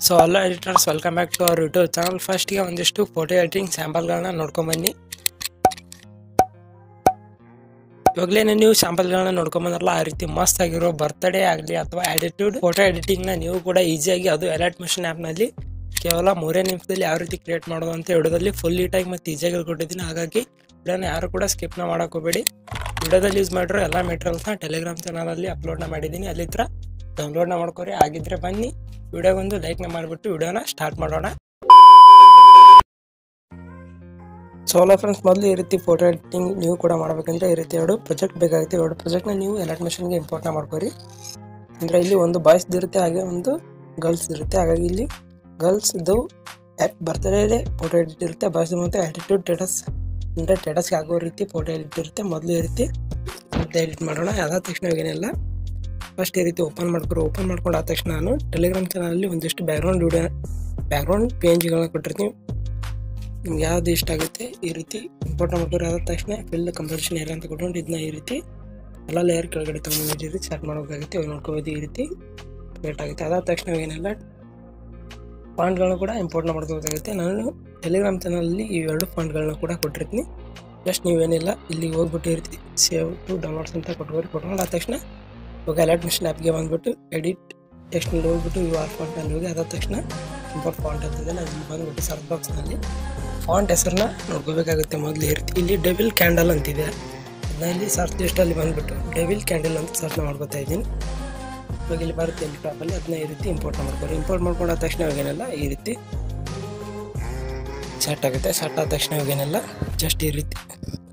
So hello editors, welcome back to our YouTube channel. ಫಸ್ಟ್ಗೆ ಒಂದಿಷ್ಟು photo editing ಸ್ಯಾಂಪಲ್ಗಳನ್ನ ನೋಡ್ಕೊಂಬನ್ನಿ. ಇವಾಗಲೇ ನೀವು ಸ್ಯಾಂಪಲ್ಗಳನ್ನ ನೋಡ್ಕೊಂಬಂದ್ರಲ್ಲ, ಆ ರೀತಿ ಮಸ್ತ್ ಆಗಿರೋ ಬರ್ತ್ಡೇ ಆಗಲಿ ಅಥವಾ ಆಟಿಟ್ಯೂಡ್ ಫೋಟೋ ಎಡಿಟಿಂಗ್ನ ನೀವು ಕೂಡ ಈಸಿಯಾಗಿ ಅದು ಎಲೈಟ್ ಮಿಷನ್ ಆ್ಯಪ್ನಲ್ಲಿ ಕೇವಲ 3 ನಿಮಿಷದಲ್ಲಿ ಯಾವ ರೀತಿ ಕ್ರಿಯೇಟ್ ಮಾಡೋದು ಅಂತ ವಿಡಿಯೋದಲ್ಲಿ ಫುಲ್ ನೀಟಾಗಿ ಮತ್ತು ಈಸಿಯಾಗಿ ಹೇಳ್ಕೊಟ್ಟಿದ್ದೀನಿ. ಹಾಗಾಗಿ ವಿಡಿಯೋನ ಯಾರು ಕೂಡ ಸ್ಕಿಪ್ನ ಮಾಡೋಕೆ ಹೋಗಬೇಡಿ. ವಿಡಿಯೋದಲ್ಲಿ ಯೂಸ್ ಮಾಡಿರೋ ಎಲ್ಲ ಮೆಟೀರಿಯಲ್ಸ್ನ ಟೆಲಿಗ್ರಾಮ್ ಚಾನಲಲ್ಲಿ ಅಪ್ಲೋಡ್ನ ಮಾಡಿದ್ದೀನಿ, ಅಲ್ಲಿ ಹತ್ರ ಡೌನ್ಲೋಡ್ನ ಮಾಡ್ಕೊರಿ. ಆಗಿದ್ರೆ ಬನ್ನಿ ವಿಡಿಯೋಗೊಂದು ಲೈಕ್ನ ಮಾಡಿಬಿಟ್ಟು ವಿಡಿಯೋನ ಸ್ಟಾರ್ಟ್ ಮಾಡೋಣ. ಸೋಲೋ ಫ್ರೆಂಡ್ಸ್, ಮೊದಲು ಈ ರೀತಿ ಫೋಟೋ ಎಡಿಟಿಂಗ್ ನೀವು ಕೂಡ ಮಾಡಬೇಕಂದ್ರೆ ಈ ರೀತಿ 2 ಪ್ರಾಜೆಕ್ಟ್ ಬೇಕಾಗುತ್ತೆ. 2 ಪ್ರಾಜೆಕ್ಟ್ನ ನೀವು ಎಲೈಟ್ ಮಿಷನ್ಗೆ ಇಂಪೋರ್ಟ್ನ ಮಾಡ್ಕೊರಿ. ಅಂದರೆ ಇಲ್ಲಿ ಒಂದು ಬಾಯ್ಸ್ದು ಇರುತ್ತೆ, ಹಾಗೆ ಒಂದು ಗರ್ಲ್ಸ್ ಇರುತ್ತೆ. ಹಾಗಾಗಿ ಇಲ್ಲಿ ಗರ್ಲ್ಸ್ದು ಬರ್ತ್ಡೇ ಫೋಟೋ ಎಡಿಟ್ ಇರುತ್ತೆ, ಬಾಯ್ಸ್ದು ಮತ್ತು ಆ್ಯಟಿಟ್ಯೂಡ್ ಸ್ಟೇಟಸ್ ಅಂದರೆ ಸ್ಟೇಟಸ್ಗೆ ಆಗೋ ರೀತಿ ಫೋಟೋ ಎಡಿಟ್ ಇರುತ್ತೆ. ಮೊದಲು ಈ ರೀತಿ ಮತ್ತೆ ಎಡಿಟ್ ಮಾಡೋಣ. ಅದಾದ ತಕ್ಷಣ ಏನಿಲ್ಲ, ಫಸ್ಟ್ ಈ ರೀತಿ ಓಪನ್ ಮಾಡ್ಕೊರಿ. ಓಪನ್ ಮಾಡ್ಕೊಂಡು ಆದ ತಕ್ಷಣ ನಾನು ಟೆಲಿಗ್ರಾಮ್ ಚಾನಲಲ್ಲಿ ಒಂದಿಷ್ಟು ಬ್ಯಾಕ್ಗ್ರೌಂಡ್ ಪೇಜ್ಗಳನ್ನ ಕೊಟ್ಟಿರ್ತೀನಿ. ನಿಮ್ಗೆ ಯಾವುದು ಇಷ್ಟ ಆಗುತ್ತೆ ಈ ರೀತಿ ಇಂಪೋರ್ಟ್ ಮಾಡ್ಕೊರಿ. ಆದ ತಕ್ಷಣ ಫಿಲ್ ಕಂಪೋಸಿಷನ್ ಏರಿಯಾ ಅಂತ ಕೊಟ್ಕೊಂಡು ಇದನ್ನ ಈ ರೀತಿ ಎಲ್ಲ ಲೇಯರ್ ಕೆಳಗಡೆ ತೊಗೊಂಡು ಈ ರೀತಿ ಸ್ಟಾರ್ಟ್ ಮಾಡೋಕ್ಕಾಗುತ್ತೆ. ಇವಾಗ ನೋಡ್ಕೋಬೋದು, ಈ ರೀತಿ ಕ್ರಿಯೇಟ್ ಆಗುತ್ತೆ. ಅದಾದ ತಕ್ಷಣ ಏನೆಲ್ಲ ಫಾಂಟ್ಗಳನ್ನ ಕೂಡ ಇಂಪೋರ್ಟ್ನ ಮಾಡ್ಕೋಬೇಕಾಗುತ್ತೆ. ನಾನು ಟೆಲಿಗ್ರಾಮ್ ಚಾನಲಲ್ಲಿ ಈ 2 ಫಾಂಟ್ಗಳನ್ನ ಕೂಡ ಕೊಟ್ಟಿರ್ತೀನಿ. ಜಸ್ಟ್ ನೀವೇನಿಲ್ಲ ಇಲ್ಲಿ ಹೋಗ್ಬಿಟ್ಟು ಈ ರೀತಿ ಸೇವ್ ಟು ಡೌನ್ಲೋಡ್ಸ್ ಅಂತ ಕೊಟ್ಕೊಂಡು ಆದ ತಕ್ಷಣ ಇವಾಗ ಎಲೈಟ್ ಮಿಷನ್ ಆ್ಯಪ್ಗೆ ಬಂದುಬಿಟ್ಟು ಎಡಿಟ್ ಟೆಕ್ಸ್ಟ್ನಲ್ಲಿ ಹೋಗ್ಬಿಟ್ಟು ಯು ಆರ್ ಫಾಂಟ್ ಅಲ್ಲಿ ಹೋಗಿ ಅದಾದ ತಕ್ಷಣ ಇಂಪೋರ್ಟ್ ಫಾಂಟ್ ಅಂತಿದೆ, ಅಲ್ಲಿ ಬಂದುಬಿಟ್ಟು ಸರ್ಚ್ ಬಾಕ್ಸ್ನಲ್ಲಿ ಫಾಂಟ್ ಹೆಸರನ್ನ ನೋಡ್ಕೋಬೇಕಾಗುತ್ತೆ. ಮೊದಲು ಇಲ್ಲಿ ಡೆವಿಲ್ ಕ್ಯಾಂಡಲ್ ಅಂತಿದೆ, ಅದನ್ನ ಇಲ್ಲಿ ಸರ್ಚ್ ಲಿಸ್ಟಲ್ಲಿ ಬಂದುಬಿಟ್ಟು ಡೆವಿಲ್ ಕ್ಯಾಂಡಲ್ ಅಂತ ಸರ್ಚ್ ಮಾಡ್ಕೊತಾ ಇದ್ದೀನಿ. ಇವಾಗ ಇಲ್ಲಿ ಬರುತ್ತೆ ಇಲ್ಲಿ ಟಾಪಲ್ಲಿ, ಅದನ್ನ ಈ ರೀತಿ ಇಂಪೋರ್ಟ್ ಮಾಡ್ಕೊರಿ. ಇಂಪೋರ್ಟ್ ಮಾಡ್ಕೊಂಡ ತಕ್ಷಣ ಇವಾಗೇನೆಲ್ಲ ಈ ರೀತಿ ಸೆಟ್ ಆಗುತ್ತೆ. ಸೆಟ್ ಆದ ತಕ್ಷಣ ಇವಾಗೇನೆಲ್ಲ ಜಸ್ಟ್ ಈ ರೀತಿ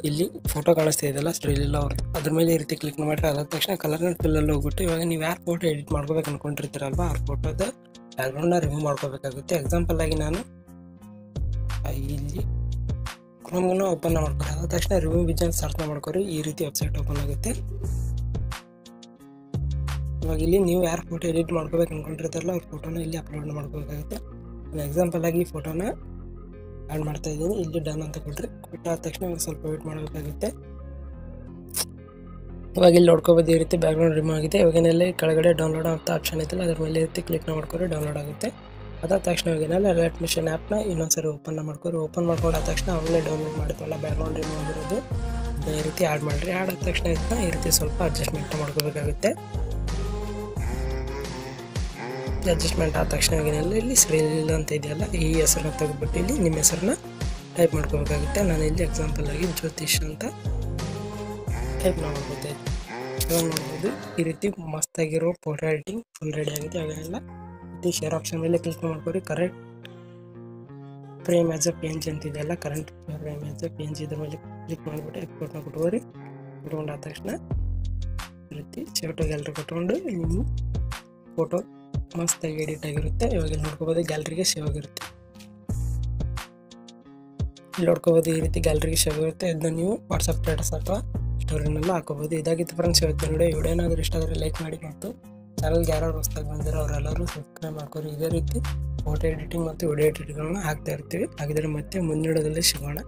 ಇಲ್ಲಿ ಫೋಟೋ ಕಾಣಿಸ್ತಾ ಇದೆಯಲ್ಲ ಸ್ಟ್ರೀಲಿಲ್ಲ ಅವ್ರದ್ದು, ಅದ್ರ ಮೇಲೆ ಈ ರೀತಿ ಕ್ಲಿಕ್ ಮಾಡಿದ್ರೆ ಅದಾದ ತಕ್ಷಣ ಕಲರ್ನ ಫಿಲ್ಲಲ್ಲಿ ಹೋಗ್ಬಿಟ್ಟು ಇವಾಗ ನೀವು ಯಾರು ಫೋಟೋ ಎಡಿಟ್ ಮಾಡ್ಕೋಬೇಕು ಅಂದ್ಕೊಂಡಿರ್ತೀರಲ್ವ ಆ ಫೋಟೋದ ಬ್ಯಾಕ್ಗ್ರೌಂಡ್ನ ರಿಮೂವ್ ಮಾಡ್ಕೋಬೇಕಾಗುತ್ತೆ. ಎಕ್ಸಾಂಪಲ್ ಆಗಿ ನಾನು ಇಲ್ಲಿ ಕ್ರೋಮ್ನ ಓಪನ್ ಮಾಡ್ಕೊರಿ. ಅದಾದ ತಕ್ಷಣ ರಿಮೂವ್ ವಿಜನ್ ಸರ್ಚ್ನ ಮಾಡ್ಕೊರಿ. ಈ ರೀತಿ ವೆಬ್ಸೈಟ್ ಓಪನ್ ಆಗುತ್ತೆ. ಇವಾಗ ಇಲ್ಲಿ ನೀವು ಯಾರು ಫೋಟೋ ಎಡಿಟ್ ಮಾಡ್ಕೋಬೇಕು ಅಂದ್ಕೊಂಡಿರ್ತಾರಲ್ಲ ಅವ್ರ ಫೋಟೋನ ಇಲ್ಲಿ ಅಪ್ಲೋಡ್ ಮಾಡ್ಕೋಬೇಕಾಗುತ್ತೆ. ನಾನು ಎಕ್ಸಾಂಪಲ್ ಆಗಿ ಈ ಫೋಟೋನ ಆ್ಯಡ್ ಮಾಡ್ತಾ ಇದ್ದೀನಿ. ಇಲ್ಲಿ ಡನ್ ಅಂತ ಕೊಟ್ಟರೆ ಕೊಟ್ಟಾದ ತಕ್ಷಣ ಒಂದು ಸ್ವಲ್ಪ ವೇಟ್ ಮಾಡಬೇಕಾಗುತ್ತೆ. ಇವಾಗ ಇಲ್ಲಿ ನೋಡ್ಕೋಬೋದು, ಈ ರೀತಿ ಬ್ಯಾಕ್ಗ್ರೌಂಡ್ ರಿಮೂವ್ ಆಗಿದೆ. ಇವಾಗೇನೆಲ್ಲ ಕೆಳಗಡೆ ಡೌನ್ಲೋಡ್ ಅಂತ ಆಪ್ಷನ್ ಐತಲ್ಲ ಅದ್ರ ಮೇಲೆ ಈ ರೀತಿ ಕ್ಲಿಕ್ನ ಮಾಡ್ಕೊರಿ, ಡೌನ್ಲೋಡ್ ಆಗುತ್ತೆ. ಅದಾದ ತಕ್ಷಣ ಇವಾಗೇನೆಲ್ಲ ಎಲೈಟ್ ಮಿಷನ್ ಆ್ಯಪ್ನ ಇನ್ನೊಂದ್ಸರಿ ಓಪನ್ ಮಾಡ್ಕೊರಿ. ಓಪನ್ ಮಾಡ್ಕೊಂಡಾದ ತಕ್ಷಣ ಅವನ್ನೇ ಡೌನ್ಲೋಡ್ ಮಾಡಿದ್ವಲ್ಲ ಬ್ಯಾಕ್ಗ್ರೌಂಡ್ ರಿಮೂವ್ ಆಗಿರೋದು, ಈ ರೀತಿ ಆ್ಯಡ್ ಮಾಡಿರಿ. ಆ್ಯಡ್ ಆದ ತಕ್ಷಣ ಇದನ್ನ ಈ ರೀತಿ ಸ್ವಲ್ಪ ಅಡ್ಜಸ್ಟ್ಮೆಂಟ್ ಮಾಡ್ಕೋಬೇಕಾಗುತ್ತೆ. ಅಡ್ಜಸ್ಟ್ಮೆಂಟ್ ಆದ ತಕ್ಷಣ ಏನೆಲ್ಲ ಇಲ್ಲಿ ಶ್ರೀಲೀಲ ಅಂತ ಇದೆಯಲ್ಲ ಈ ಹೆಸರನ್ನ ತೆಗೆದ್ಬಿಟ್ಟು ಇಲ್ಲಿ ನಿಮ್ಮ ಹೆಸರನ್ನ ಟೈಪ್ ಮಾಡ್ಕೋಬೇಕಾಗುತ್ತೆ. ನಾನು ಇಲ್ಲಿ ಎಕ್ಸಾಂಪಲ್ ಆಗಿ ಜ್ಯೋತಿಷ್ ಅಂತ ಟೈಪ್ ಮಾಡ್ಕೋತಾ ಇದ್ದೆ. ಇವಾಗ ನೋಡ್ಬೋದು ಈ ರೀತಿ ಮಸ್ತಾಗಿರೋ ಫೋಟೋ ಎಡಿಟಿಂಗ್ ಫುಲ್ ರೆಡಿ ಆಗುತ್ತೆ. ಅವೆಲ್ಲ ಈ ಶೇರ್ ಆಪ್ಷನ್ ಮೇಲೆ ಕ್ಲಿಕ್ ಮಾಡ್ಕೊರಿ. Correct frame as a PNG ಅಂತ ಇದೆಯಲ್ಲ, current frame as a PNG ಇದ್ರ ಮೇಲೆ ಕ್ಲಿಕ್ ಮಾಡಿಬಿಟ್ಟು ಎಕ್ಸ್ಪೋರ್ಟ್ನ ಕೊಟ್ಕೋರಿ. ಕೊಟ್ಕೊಂಡು ಆದ ತಕ್ಷಣ ಈ ರೀತಿ ಸೇವ್ ಟು ಗ್ಯಾಲರಿ ಕೊಟ್ಕೊಂಡು ನಿಮ್ಮ ಫೋಟೋ ಮಸ್ತಾಗಿ ಎಡಿಟ್ ಆಗಿರುತ್ತೆ. ಇವಾಗ ನೋಡ್ಕೋಬೋದು ಗ್ಯಾಲರಿಗೆ ಸೇವ್ ಆಗಿರುತ್ತೆ. ಇಲ್ಲಿ ನೋಡ್ಕೋಬೋದು ಈ ರೀತಿ ಗ್ಯಾಲರಿಗೆ ಸೇವ್ ಆಗಿರುತ್ತೆ. ಇದನ್ನ ನೀವು ವಾಟ್ಸಪ್ ಸ್ಟೇಟಸ್ ಅಥವಾ ಸ್ಟೋರಿನೆಲ್ಲ ಹಾಕೋಬೋದು. ಇದಾಗಿತ್ತು ಫ್ರೆಂಡ್ಸ್ ಇವತ್ತಿನ ವಿಡಿಯೋ ಏನಾದರೂ ಇಷ್ಟ ಆದರೆ ಲೈಕ್ ಮಾಡಿ ಮತ್ತು ಚಾನಲ್ಗೆ ಯಾರು ಹೊಸದಾಗಿ ಬಂದಿರೋ ಅವರೆಲ್ಲರೂ ಸಬ್ಸ್ಕ್ರೈಬ್ ಮಾಡ್ಕೊರಿ. ಇದೇ ರೀತಿ ಫೋಟೋ ಎಡಿಟಿಂಗ್ ಮತ್ತು ವಿಡಿಯೋ ಎಡಿಟಿಂಗ್ಗಳನ್ನ ಹಾಕ್ತಾ ಇರ್ತೀವಿ. ಹಾಗಿದ್ರೆ ಮತ್ತೆ ಮುಂದಿನ ವಿಡಿಯೋದಲ್ಲಿ ಸಿಗೋಣ.